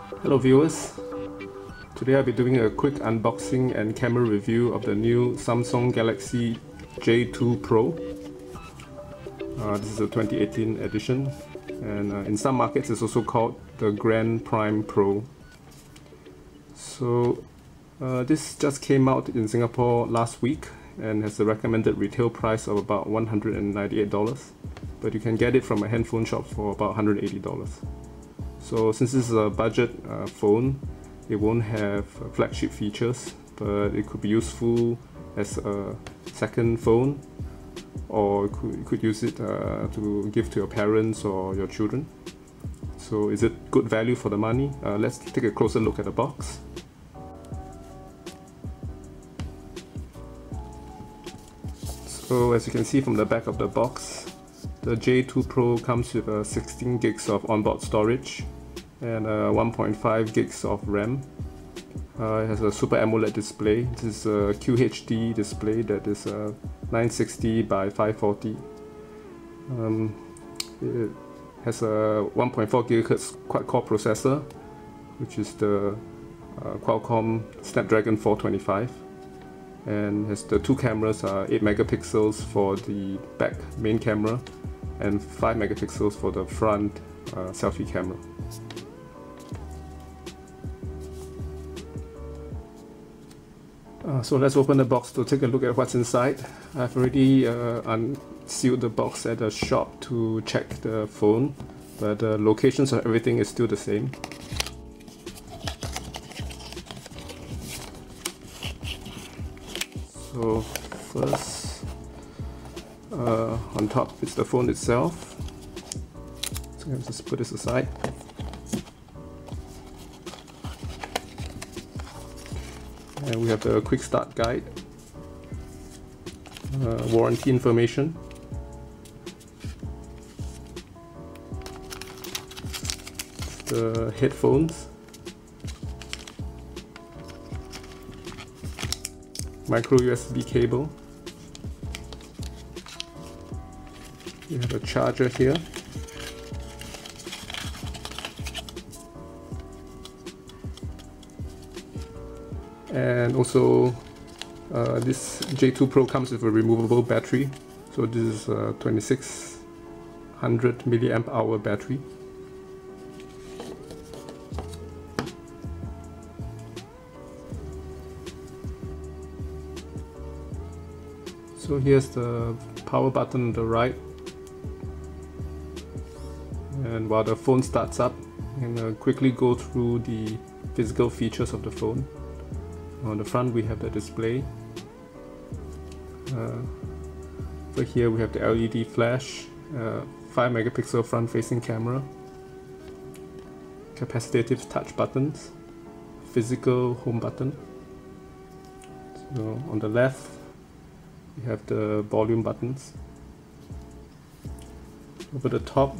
Hello viewers, today I'll be doing a quick unboxing and camera review of the new Samsung Galaxy J2 Pro. This is a 2018 edition, and in some markets it's also called the Grand Prime Pro. So this just came out in Singapore last week and has a recommended retail price of about $198, but you can get it from a handphone shop for about $180. So since this is a budget phone, it won't have flagship features, but it could be useful as a second phone, or you could use it to give to your parents or your children. So is it good value for the money? Let's take a closer look at the box. So as you can see from the back of the box, the J2 Pro comes with 16 gigs of onboard storage and 1.5 gigs of RAM. It has a Super AMOLED display. This is a QHD display that is 960 by 540. It has a 1.4 GHz quad-core processor, which is the Qualcomm Snapdragon 425, and has the two cameras, 8 megapixels for the back main camera and 5 megapixels for the front selfie camera. So let's open the box to take a look at what's inside. I've already unsealed the box at a shop to check the phone, but the locations of everything is still the same. So first, on top is the phone itself. So let's just put this aside. And we have the quick start guide, warranty information, the headphones, micro USB cable, we have a charger here, and also this J2 Pro comes with a removable battery. So this is a 2600 milliamp hour battery. So here's the power button on the right, and while the phone starts up, I'm going to quickly go through the physical features of the phone. On the front we have the display. Over here we have the LED flash, 5 megapixel front facing camera, capacitive touch buttons, physical home button. So on the left we have the volume buttons. Over the top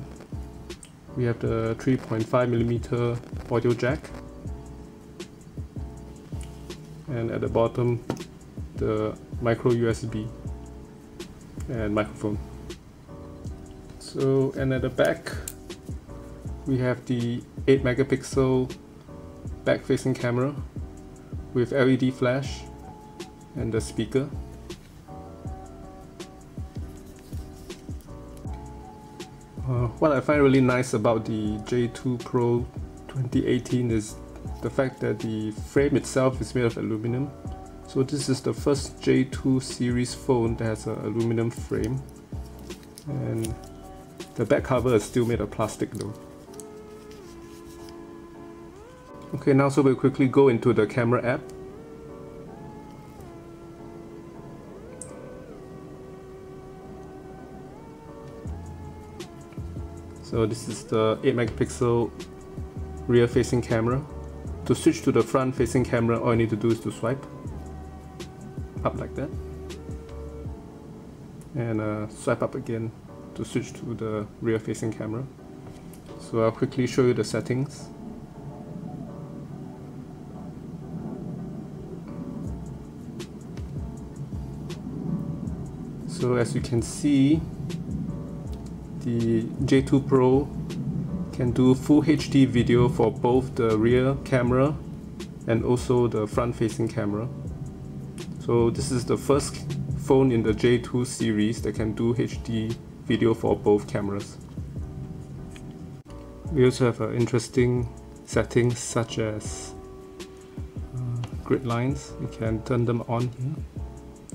we have the 3.5mm audio jack, and at the bottom the micro USB and microphone. So, and at the back we have the 8 megapixel back facing camera with LED flash and the speaker. What I find really nice about the J2 Pro 2018 is the fact that the frame itself is made of aluminum. So this is the first J2 series phone that has an aluminum frame, and the back cover is still made of plastic though. Okay, now so we'll quickly go into the camera app. So this is the 8 megapixel rear facing camera. To switch to the front facing camera, all you need to do is to swipe up like that, and swipe up again to switch to the rear facing camera. So I'll quickly show you the settings. So as you can see, the J2 Pro Can do full HD video for both the rear camera and also the front-facing camera. So this is the first phone in the J2 series that can do HD video for both cameras. We also have interesting settings such as grid lines. You can turn them on here.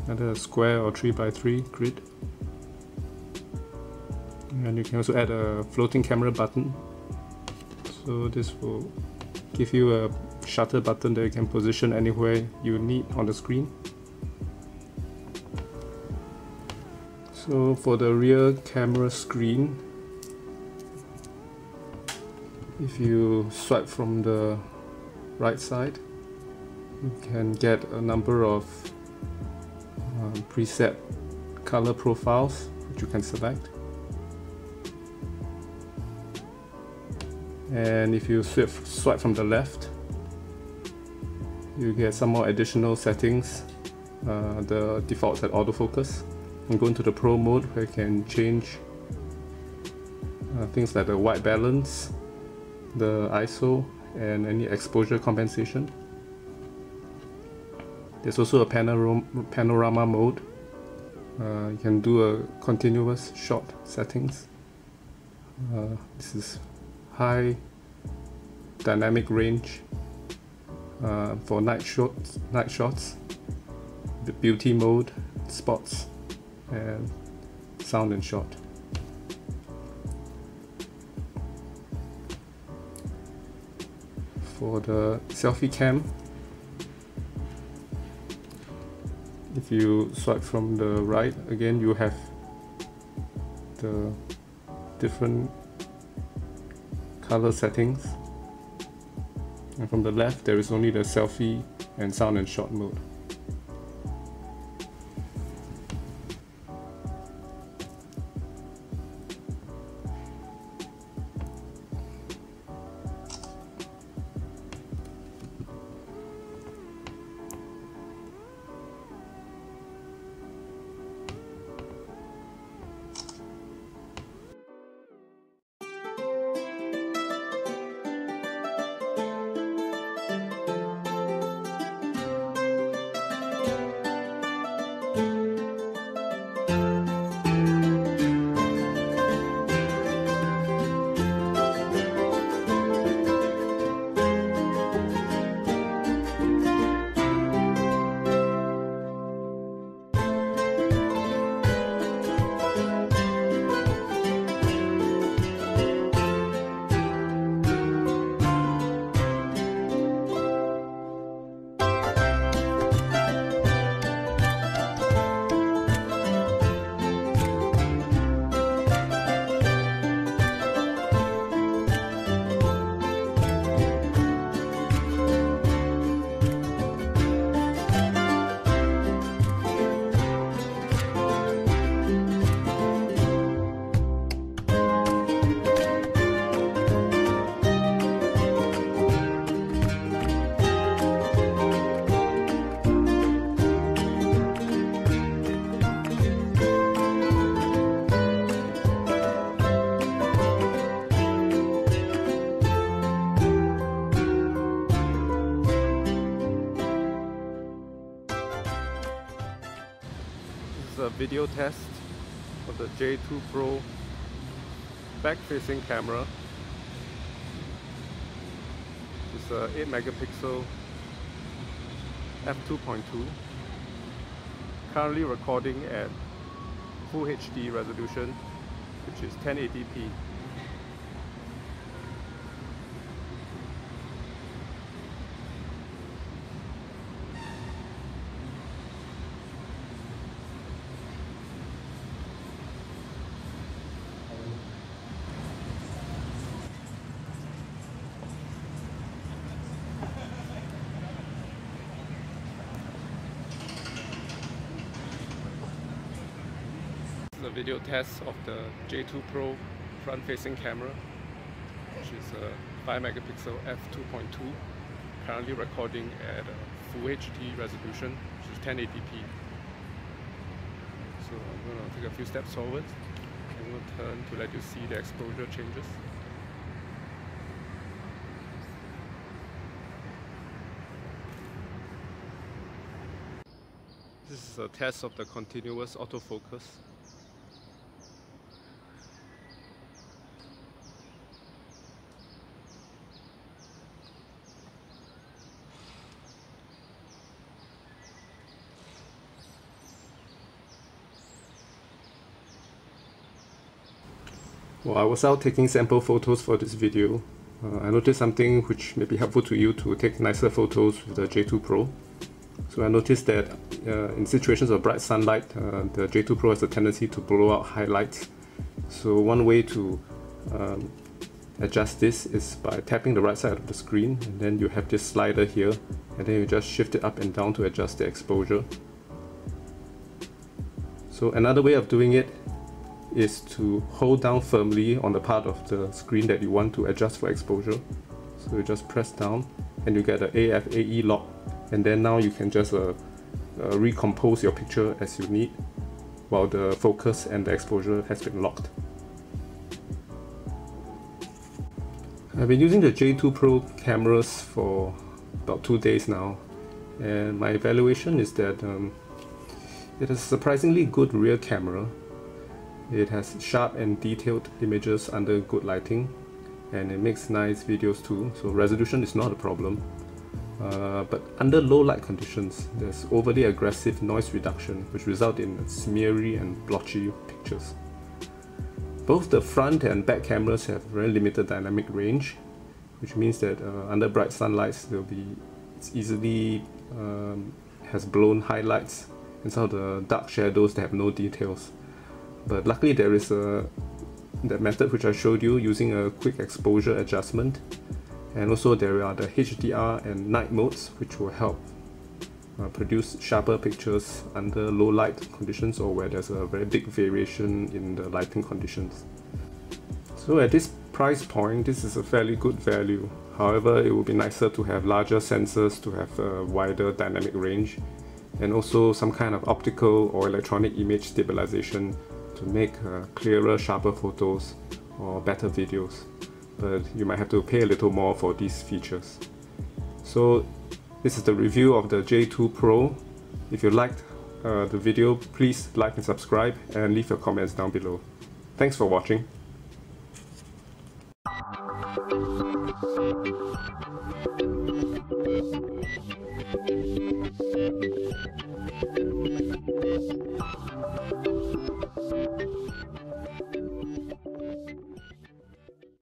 Either a square or 3x3 grid. And you can also add a floating camera button. So this will give you a shutter button that you can position anywhere you need on the screen. So for the rear camera screen, if you swipe from the right side, you can get a number of preset color profiles which you can select. And if you swipe from the left, you get some more additional settings. The default is at autofocus. And go into the Pro mode where you can change things like the white balance, the ISO, and any exposure compensation. There's also a panorama mode. You can do a continuous shot settings. This is high dynamic range for night shots, the beauty mode, spots, and sound and shot. For the selfie cam, if you swipe from the right, again you have the different color settings, and from the left there is only the selfie and sound and shot mode. A video test of the J2 Pro back-facing camera. It's a 8 megapixel f2.2, currently recording at Full HD resolution, which is 1080p. A video test of the J2 Pro front-facing camera, which is a 5 megapixel f2.2, currently recording at a Full HD resolution, which is 1080p. So I'm going to take a few steps forward. I'm going to turn to let you see the exposure changes. This is a test of the continuous autofocus. Well, I was out taking sample photos for this video. I noticed something which may be helpful to you to take nicer photos with the J2 Pro. So I noticed that in situations of bright sunlight, the J2 Pro has a tendency to blow out highlights. So one way to adjust this is by tapping the right side of the screen, and then you have this slider here, and then you just shift it up and down to adjust the exposure. So another way of doing it is to hold down firmly on the part of the screen that you want to adjust for exposure. So you just press down and you get the AF/AE lock, and then now you can just recompose your picture as you need while the focus and the exposure has been locked. I've been using the J2 Pro cameras for about 2 days now, and my evaluation is that it has a surprisingly good rear camera. It has sharp and detailed images under good lighting, and it makes nice videos too, so resolution is not a problem. But under low light conditions, there's overly aggressive noise reduction, which result in smeary and blotchy pictures. Both the front and back cameras have very limited dynamic range, which means that under bright sunlights, it's easily has blown highlights and some of the dark shadows that have no details. But luckily there is that method which I showed you using a quick exposure adjustment, and also there are the HDR and night modes which will help produce sharper pictures under low light conditions or where there's a very big variation in the lighting conditions. So at this price point, this is a fairly good value. However, it would be nicer to have larger sensors to have a wider dynamic range, and also some kind of optical or electronic image stabilization to make clearer, sharper photos or better videos. But you might have to pay a little more for these features. So this is the review of the J2 Pro. If you liked the video, please like and subscribe and leave your comments down below. Thanks for watching.